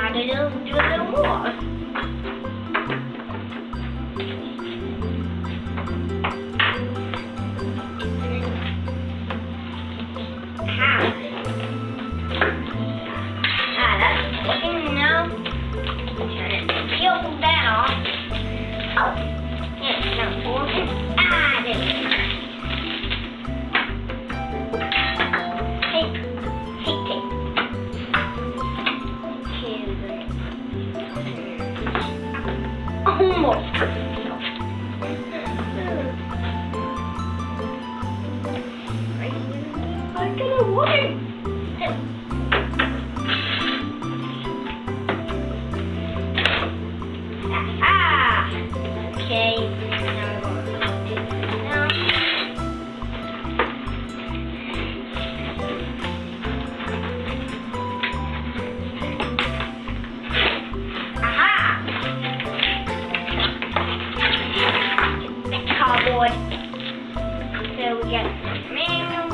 why they don't do the war. That's working now. Turn it. Peel that off. Oh, yeah, it's not working. There we go. Almost. I'm gonna work. Aha! Okay, now we're going to do this now. Aha! Cardboard. So we get some manual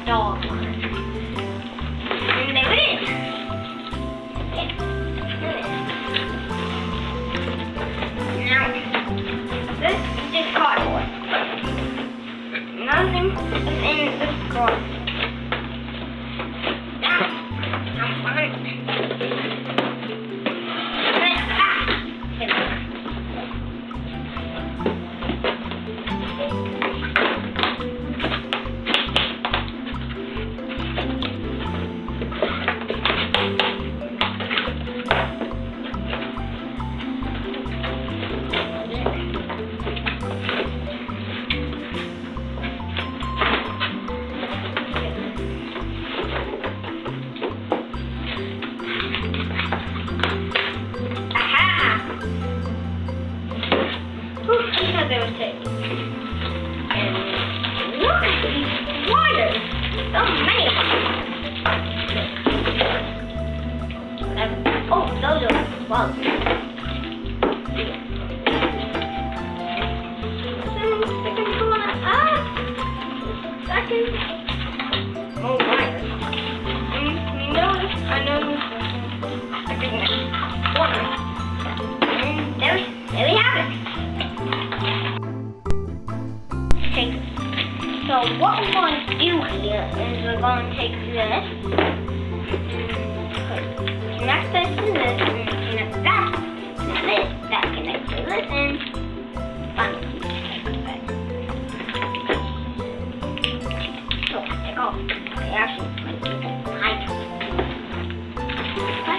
dog on it. And there it is. Now, this is just cardboard. Nothing is in this cardboard. I'm fine. They would take. And look at these wires. So many of them. Oh, those are bugs. More wires. And you notice, I noticed a big one. And there we have it. So what we're going to do here is we're going to take this, connect this to this, and connect that to this, that connects to this, and finally take it. So take off. Okay, actually, hi. Hi,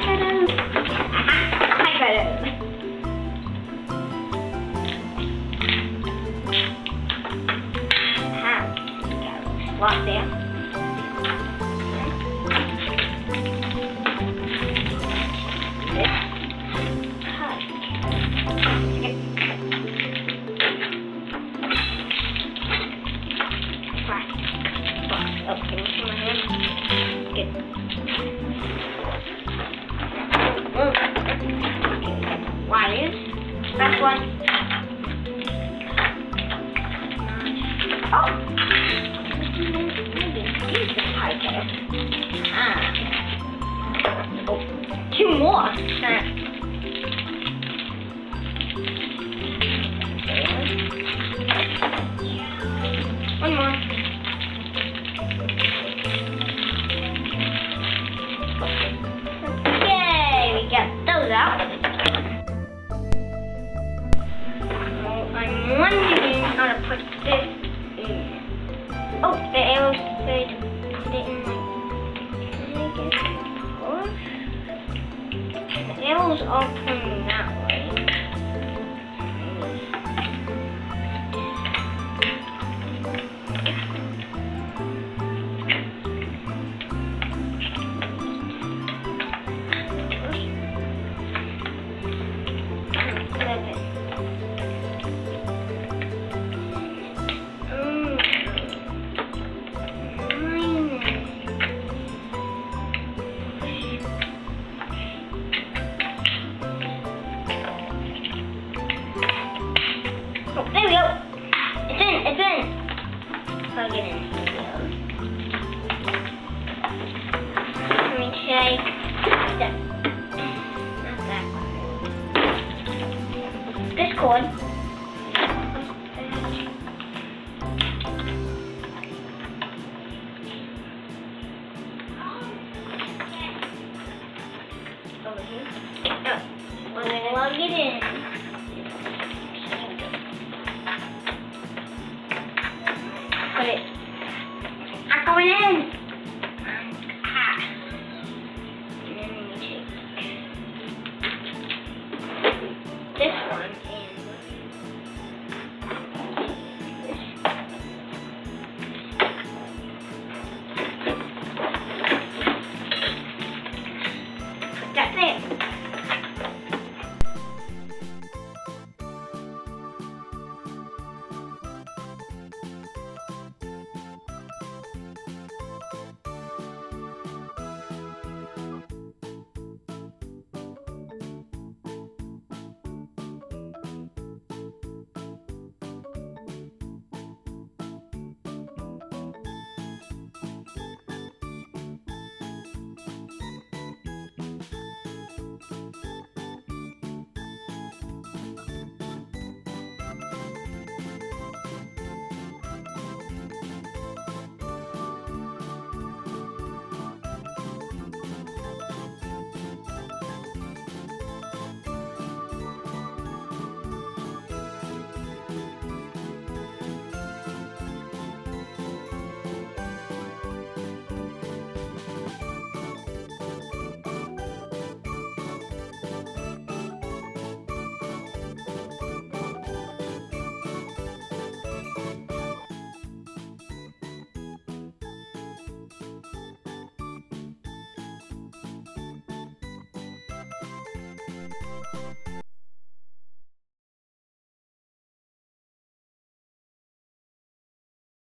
Lock there. This. Wires. That's one. Oh. Two more. One more. Yay, we got those out. Well, I'm wondering how to put this in. Oh, the arrows say to put it in the arrows all coming that way. cord. Over here. We're gonna plug it in. Put it. I'm going in. And then we take this one and that's it.